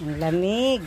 Ang lamig.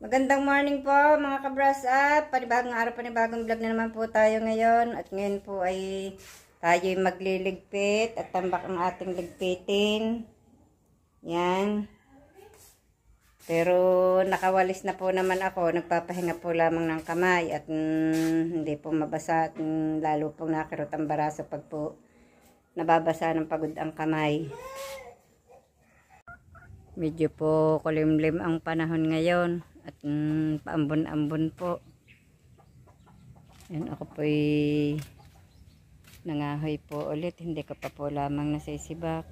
Magandang morning po mga ka-brush up. Panibagong araw, panibagong vlog na naman po tayo ngayon. At ngayon po ay tayo magliligpit at tambak ang ating ligpitin. Yan. Pero nakawalis na po naman ako. Nagpapahinga po lamang ng kamay at hindi po mabasa at lalo pong nakirot ang baraso pag po nababasa ng pagod ang kamay. Medyo po kulimlim ang panahon ngayon. At paambon-ambon po. Yan, ako po'y nangahoy po ulit. Hindi ko pa po lamang nasisibak.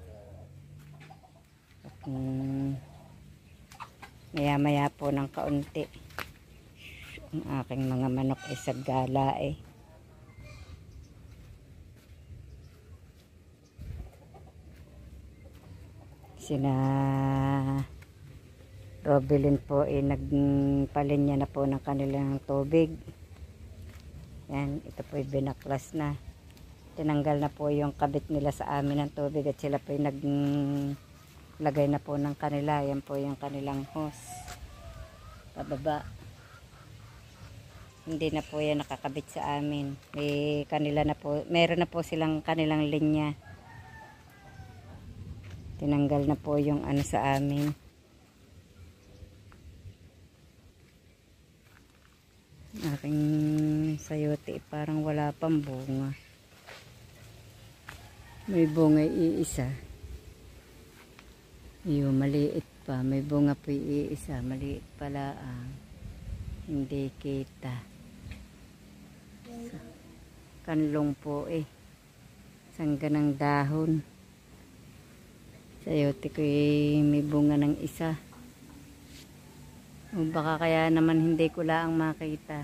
At maya-maya po ng kaunti. Ang aking mga manok ay saggala eh. Sina Robilin po ay nagpalinya na po ng kanilang tubig. Yan, ito po ay binaklas na. Tinanggal na po yung kabit nila sa amin ng tubig at sila po ay naglagay na po ng kanila. Yan po yung kanilang hose. Pababa. Hindi na po yan nakakabit sa amin. May kanila na po, meron na po silang kanilang linya. Tinanggal na po yung ano sa amin. Aking sayote parang wala pang bunga. May bunga iisa. Yung maliit pa. May bunga po iisa. Maliit pala ang hindi kita. Kanlong po eh. Sangga ng dahon. Sayote ko may bunga ng isa. O baka kaya naman hindi ko lang makita.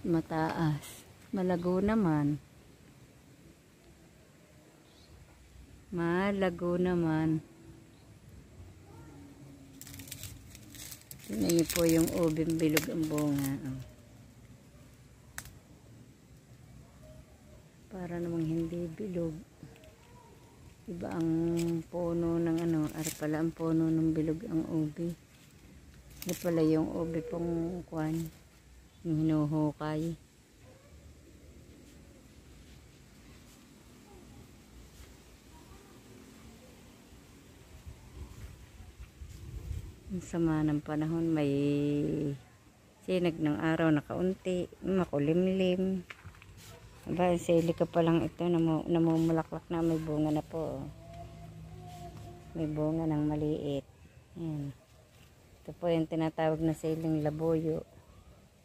Mataas. Malago naman. Malago naman. Tingnan niyo po yung ubing bilog ang bunga. Oh. Para namang hindi bilog. Iba ang puno ng ano. Ara pala ang puno ng bilog ang ubi. Ito pala yung ubi pong kwan. Yung hinuhukay. Ang sama ng panahon. May sinag ng araw na kaunti. Makulimlim. Aba, sili ka pa lang ito. Namumulaklak na. May bunga na po. May bunga ng maliit. Ayan. Ito po yung tinatawag na siling labuyo.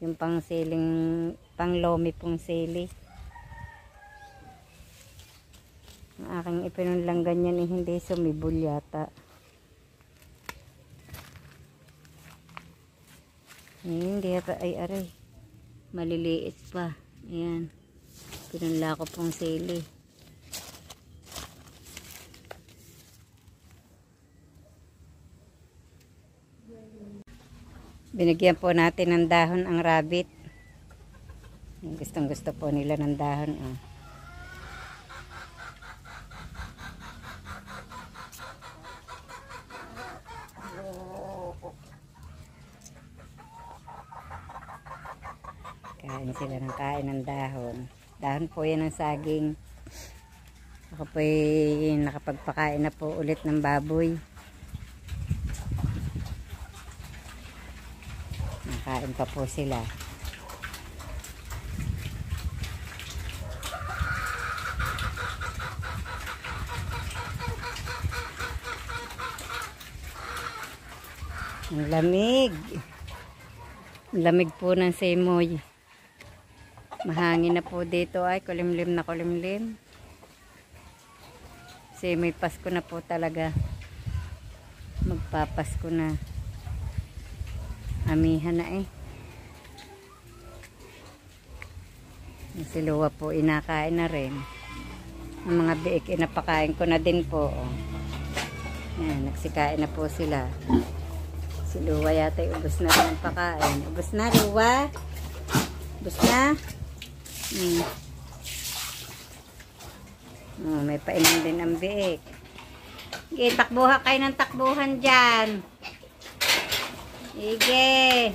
Yung pang siling, pang lomi pong sili. Ang aking ipinunlang ganyan eh, hindi sumibol yata. Hindi yata ay aray. Maliliit pa. Ayan. Pinunla ko pong sili. Binigyan po natin ng dahon ang rabbit. Gustong gusto po nila ng dahon. Oh. Kain sila ng kain ng dahon. Dahon po yan ng saging. Ako po nakapagpakain na po ulit ng baboy. Kain pa po sila. Ang lamig. Ang lamig po ng semoy. Mahangin na po dito ay kulimlim na kulimlim. Semoy Pasko na po talaga. Magpapasko na. Amihan na eh. Si Luwa po inakain na rin. Ang mga biik inapakain ko na din po. Ayan, nagsikain na po sila. Si Luwa yata ubos na rin ang pakain. Ubos na, Luwa? Ubos na? Oh, may painom din ang biik. Sige, takbuhan kayo ng takbuhan dyan. Sige.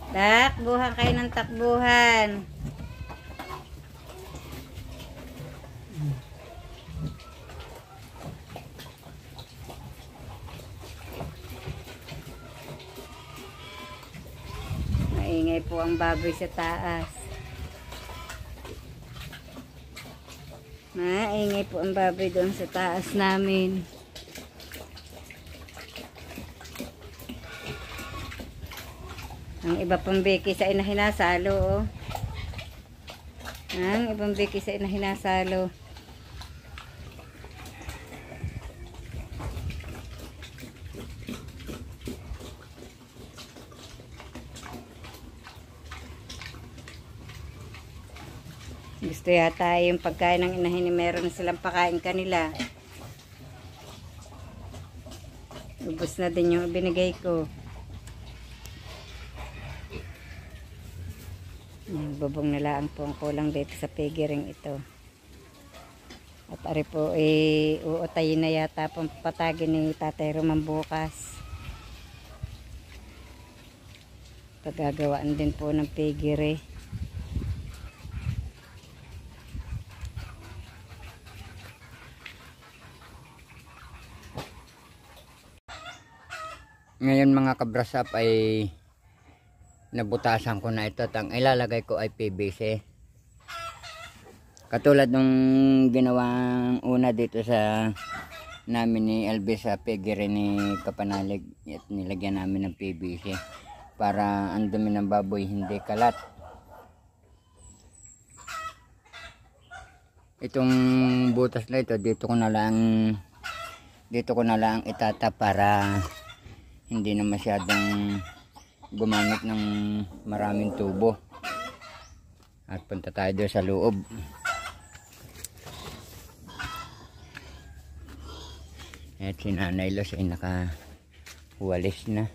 Takbuhan kayo ng takbuhan. Maingay po ang baboy sa taas. Maingay po ang baboy doon sa taas namin. Ang iba pang beki sa inahinasalo, oh. Ang ibang beki sa inahinasalo. Gusto yata yung pagkain ng inahin ni meron silang pakain kanila. Ubus na din yung binigay ko. Bubong na lang po ang kulang dito sa pigiring ito. At ari po uutayin na yata pong patagin ni Tatay Roman bukas. Pagagawaan din po ng pigiri. Ngayon mga kabrasap ay nabutasan ko na ito at ang ilalagay ko ay PVC. Katulad nung ginawang una dito sa namin ni Elvis sa pigiri ni Kapanalig at nilagyan namin ng PVC para ang dumi ng baboy hindi kalat. Itong butas na ito dito ko na lang itata para hindi na masyadong gumamit ng maraming tubo. At punta tayo doon sa loob. At si Nanay Los ay nakawalis na.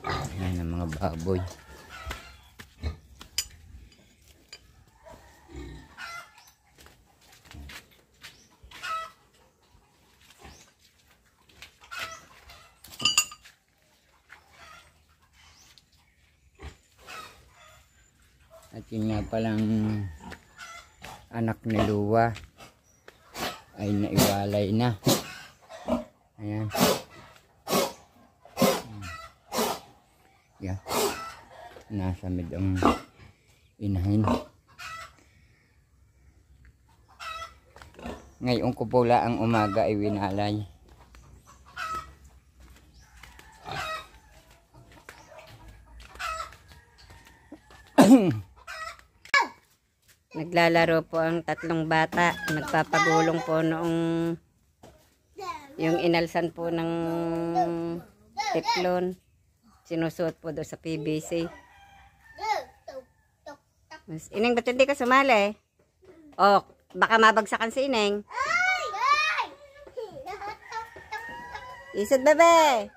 Ayan ang mga baboy. At yun nga palang anak ni Luwa ay naiwalay na. Ayan. Yeah. Nasa mid ang inahin. Ngayon ko pula ang umaga ay winalay. Naglalaro po ang tatlong bata. Nagpapagulong po noong yung inalsan po ng teflon. Sinusuot po doon sa PVC. Ineng, ba't hindi ka sumali? Oh, baka mabagsakan si Ineng. Isod, bebe!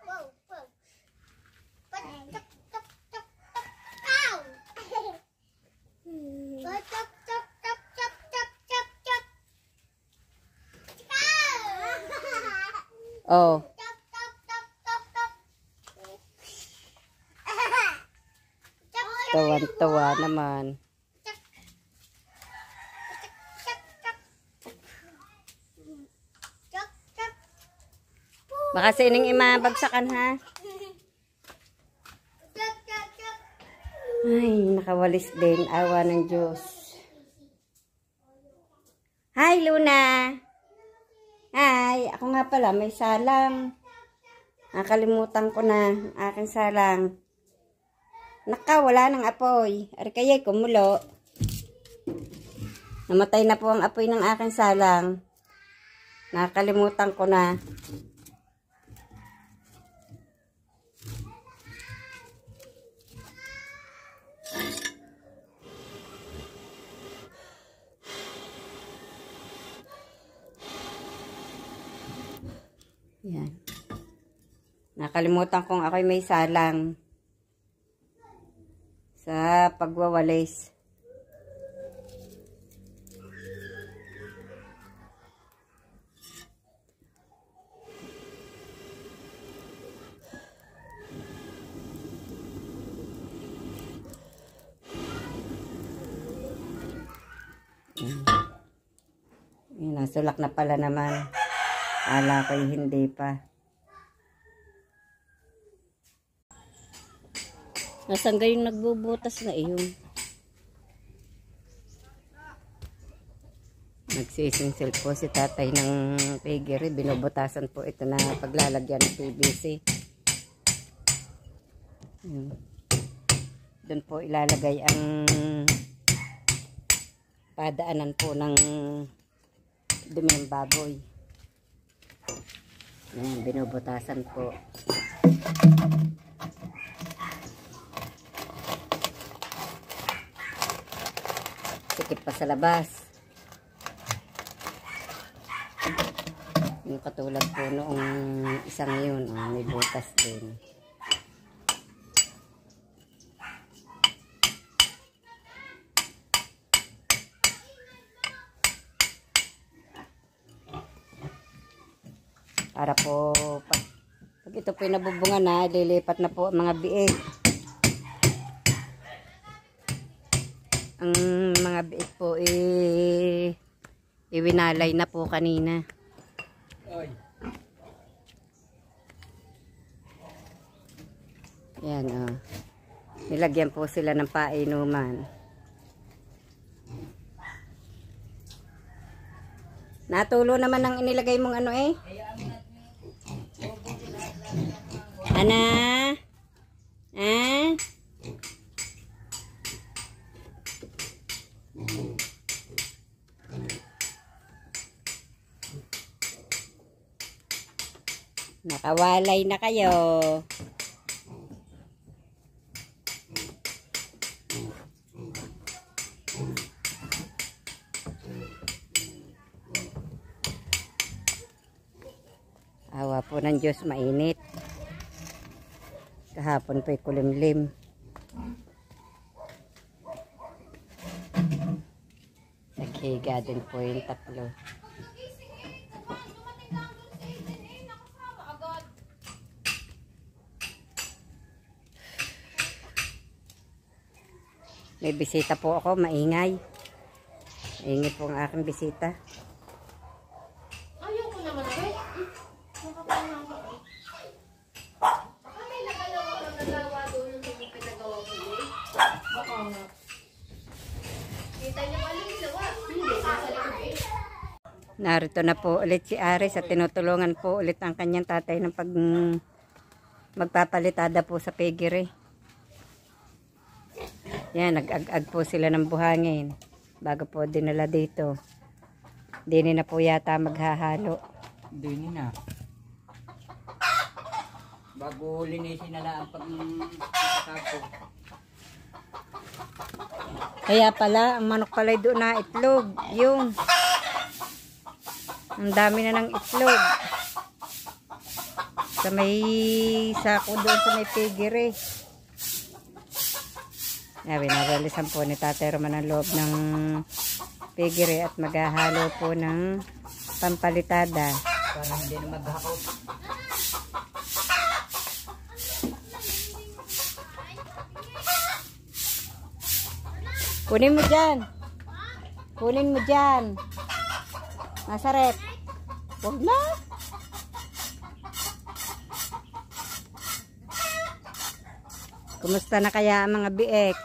Oh. Tawan-tawa naman. Baka sining imabagsakan ha. Ay, nakawalis din. Awa ng Diyos. Hi, Luna. Hi, ako nga pala, may salang. Nakalimutan ko na aking salang. Naka, wala ng apoy. Ari kaya kumulo. Namatay na po ang apoy ng aking salang. Nakalimutan ko na. Yan. Nakalimutan kong ako'y may salang sa pagwawalis. Yan, nasulak na pala naman. Ala ko'y hindi pa. Nasaan kayong nagbubutas na iyon? Nagsisingsil po si tatay ng piggery. Binubutasan po ito na paglalagyan ng PVC. Doon po ilalagay ang padaanan po ng dumi ng baboy. Ayan, binubutasan po. Sikip pa sa labas. Yung katulad po noong isang yun, may butas din. Para po, pag ito po nabubungan na, lilipat na po ang mga biig. Ang mga biig po, iwinalay na po kanina. Yan, oh. Nilagyan po sila ng painuman. Natulo naman ang inilagay mong ano eh. Ana? Ah? Nakawalay na kayo. Awa po ng Diyos, mainit. Kahapon po'y kulimlim. Naghiga din po yung tatlo. May bisita po ako, maingay. Maingay po ang aking bisita. Ayaw ko naman eh. Nakapanganga ko. Baka may nagagawa doon yung hindi pinagawa ko eh. Baka nga. Kita niyo ba yung ginawa? Hindi, nasa likod eh. Narito na po ulit si Aris at tinutulungan po ulit ang kanyang tatay ng magpapalitada po sa piggery. Yan, nag-ag-ag po sila ng buhangin bago po dinala dito. Dini na po yata maghahalo. Dini na. Bago linisin na lang pagkakapo. Kaya pala, ang manok pala doon na itlog. Yung ang dami na ng itlog. Sa may sako doon sa may piggery. Winawalisan po ni Tatay Roman ang loob ng piggery at maghahalo po ng pampalitada. Para hindi na maghakot. Kunin mo dyan. Kunin mo dyan. Masarap. Huwag na. Kumusta na kaya ang mga biek?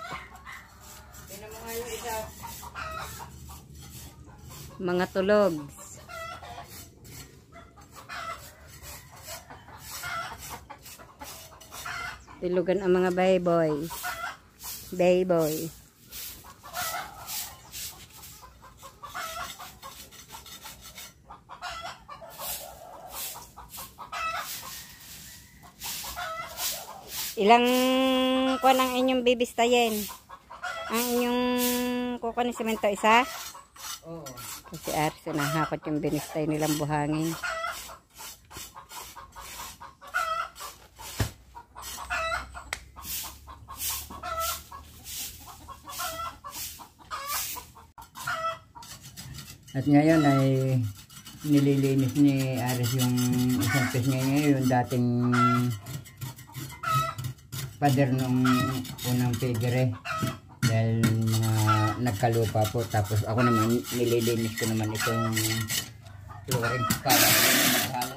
Mga tulog. Tilugan ang mga bayboy. Bayboy. Ilang kuwan ang inyong bibistayin? Ang inyong kukuha ng semento, isa? Oo. Kasi Arso nahakot yung binistay nilang buhangin. At ngayon ay nililinis ni Aris yung isang pes niya ngayon, yung dating pader nung unang pigere. Dahil mga nagkalupa po. Tapos ako naman, nililinis ko naman itong flooring para maghalo.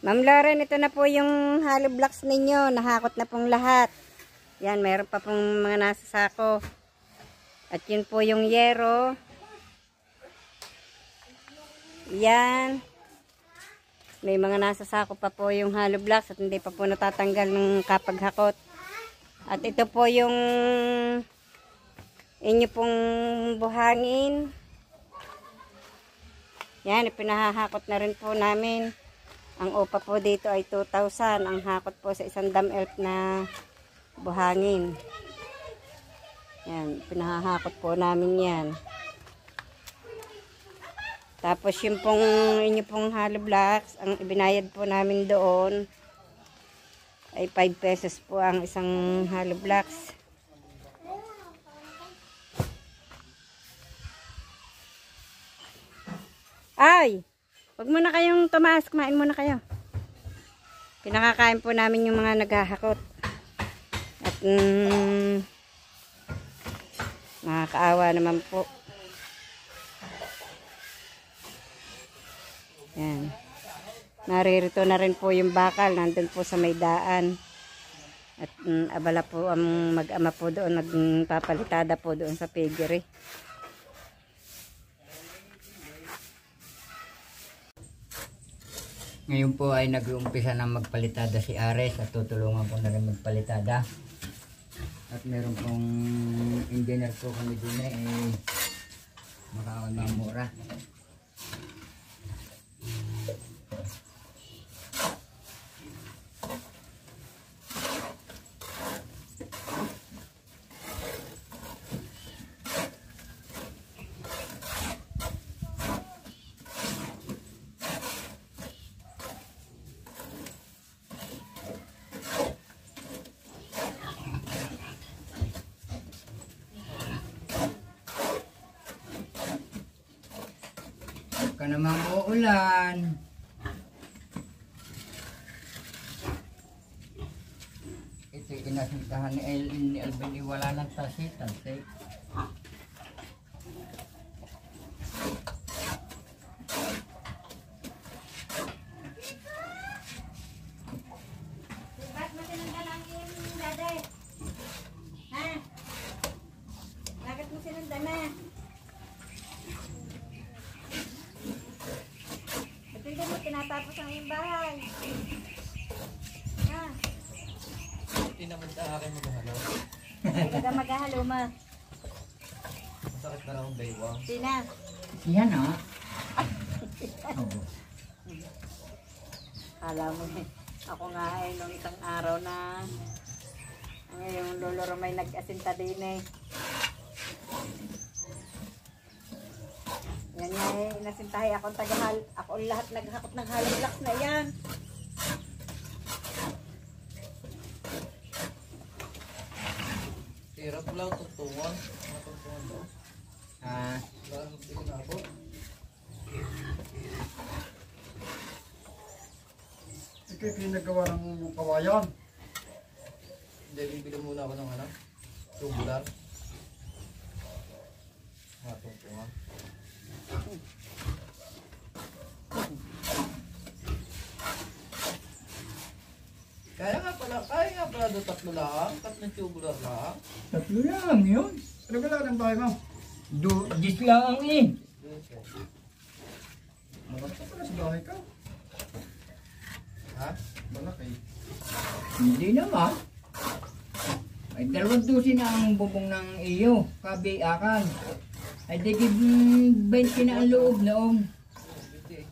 Ma'am Lauren, ito na po yung hollow blocks ninyo. Nahakot na pong lahat. Yan, mayroon pa pong mga nasa sako. At yun po yung yero. Yan. May mga nasa sako pa po yung hollow blocks at hindi pa po natatanggal ng kapaghakot. At ito po yung inyo pong buhangin. Yan, ipinahahakot na rin po namin. Ang upa po dito ay 2,000. Ang hakot po sa isang dam-elf na buhangin. Yan, pinahahakot po namin yan. Tapos yung pong inyo pong hollow blocks, ang ibinayad po namin doon ay 5 pesos po ang isang hollow blocks. Ay! Huwag muna kayong tumaas, kumain muna kayo. Pinakakain po namin yung mga naghahakot. At nakakaawa naman po. Yan. Naririto na rin po yung bakal, nandun po sa may daan. At abala po ang mag-ama po doon, nagpapalitada po doon sa piggery. Ngayon po ay nag-uumpisa na magpalitada si Ares at tutulungan ko na rin magpalitada. At meron pong engineer po kami din makakamamura. Ka namang uulan. Ito inasintahan ni Alvin, wala ng tasitan. Bakit mo sinundan ang iyong dade? Ha? Bakit mo sinundan na? Hindi mo tinatapos ang iyong bahay. Ha? Hindi naman sa akin maghahalo. Hindi ka maghahalo, ma. Masakit na lang ang baywang. Sina? Yan o. Kala mo eh. Ako nga eh, nung isang araw na ngayong lolo Romay nag-asinta din eh. Yan nga eh, inasintahay akong tagahal. Ako lahat naghakot ng hollow blocks na yan. Hirap lang tuntungan. Matuntungan daw. Ah, Wala nang tingin ako. Ito yung pinagawa ng kawayan. Hindi, bibili muna ako ng ano? Tubular. Matuntungan. Kaya nga pala doon tatlo lang. Tatlong tubular lang. tatlo lang yun. Ano ba lang ang bahay mo? Dis lang eh. Malaki pala sa bahay ka. Ha? Malaki. Hindi naman. Ay 2 na ang bubong ng iyo. Kabiakan. Ay di 20 na ang loob noong.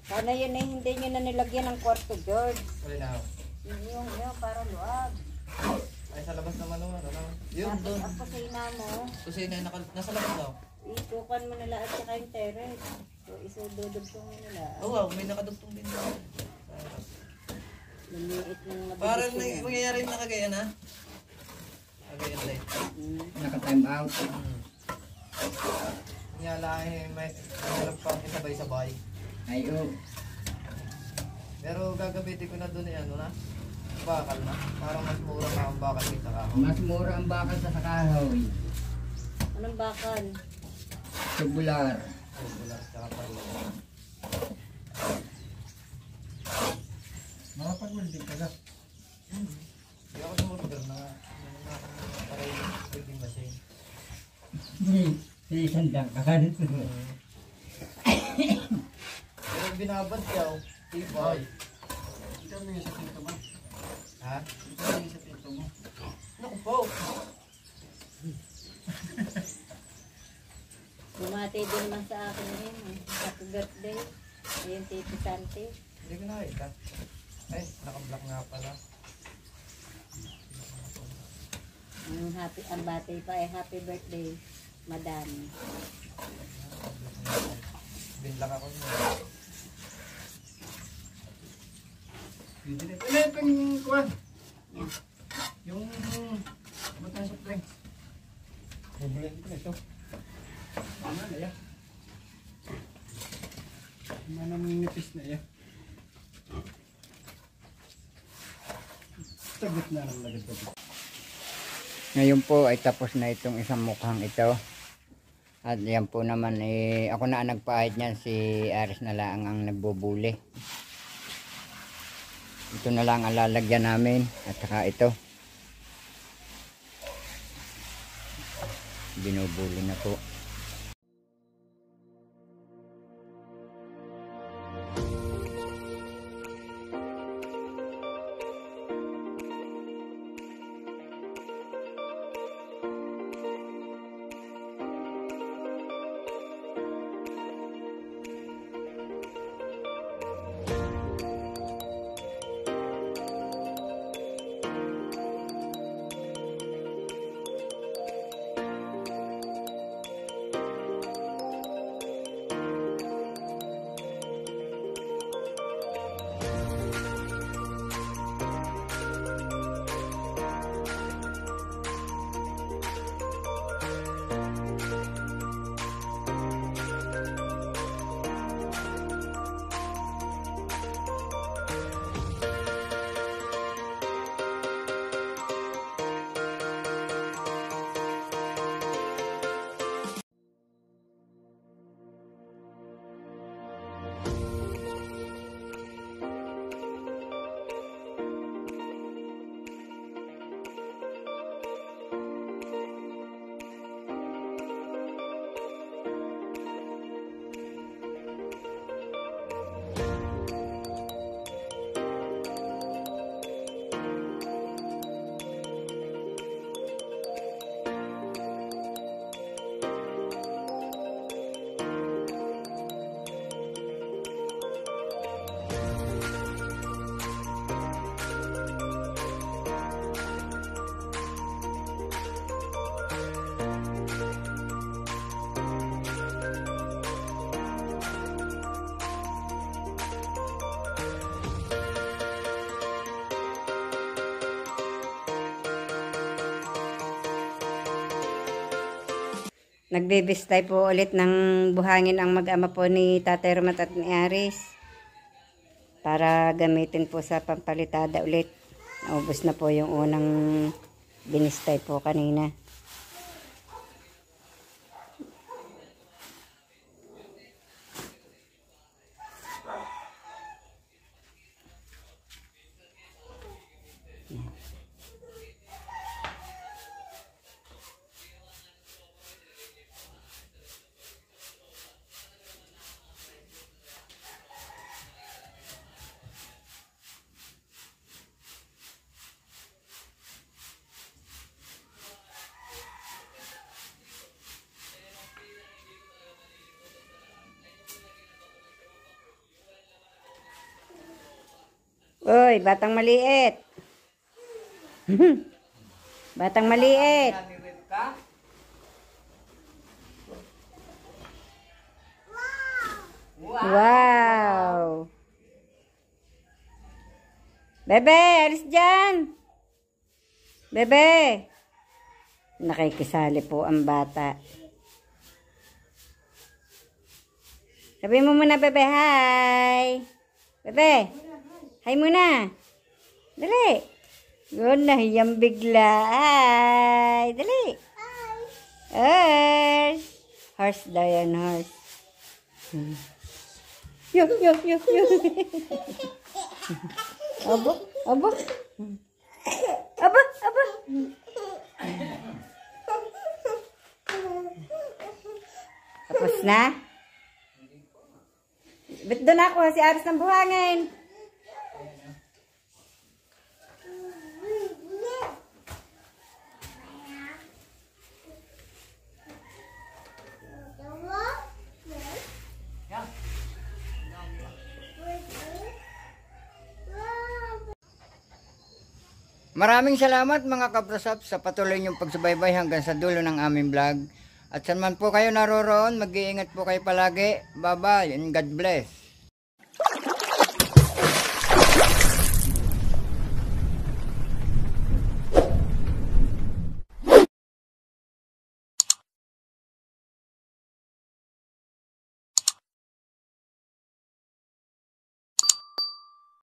Sana yun eh, hindi nyo na nilagyan ng kwarto, George. Wala na ako. Yung para luwag. Ay, sa labas naman naman. Ano? Yun, Tapos doon. ang kusina mo, Kusina, nasa labas daw. itukan mo nila at saka yung terrace. So, isududugtong mo nila. Oo, wow, may nakadugtong din doon. Lumiit ng mabilis Parang yun. mangyayari na kagayan ha? Kagayan tayo. Naka-time out. Nyala eh, may hirap pang isabay-sabay. Ay oh. Pero gagamitin ko na doon eh, ano na? Bakal na. Parang mas mura na ang bakal kita kahoy. Mas mura ang bakal sa kahoy. Anong bakal? Tubular. Tubular tsaka palo. Makapag-welding ka na. Hindi ako sumurder na paray welding machine. Isang dangkan. Pero binabad siya oh. Tibay. Ikaw may sa tito mo. Ha? Ikaw may sa tito mo. Naku po! Bumati din naman sa akin rin. Happy birthday. Ayun, Tito Santi. Hindi ko nakita. Ay, naka-block nga pala. Ang bati pa ay happy birthday, madam. Binlock ako niya. Hindi na. Ano yung pang-kuhan? Yung butang sa plank. Bubulin ko na ito. Ano na yan? Manang nipis na yan. Sa gitna ng lagad ko. Ngayon po ay tapos na itong isang mukhang ito. At yan po naman ako na ang nagpaahit niyan, si Aris na lang ang nagbubuli. Ito na lang ang lalagyan namin at saka ito. Binubuli na po. nagbibistay po ulit ng buhangin ang mag-ama po ni Tatay Romat at ni Aris. Para gamitin po sa pampalitada ulit. Naubos na po yung unang binistay po kanina. Uy, batang maliit. Batang maliit. Wow. Bebe, alis dyan. Bebe. Nakikisali po ang bata. Sabi mo muna, Bebe, hi. Bebe, hi muna. Dali. Good na, hiyang bigla. Hi. Dali. Hi. Horse daw yan, horse. Yo. Aba. Tapos na? Ba't doon ako si Aris ng buhangin? Maraming salamat mga kabrasap sa patuloy niyong pagsubaybay hanggang sa dulo ng aming vlog. At saan man po kayo naroroon, mag-iingat po kayo palagi. Bye-bye and God bless.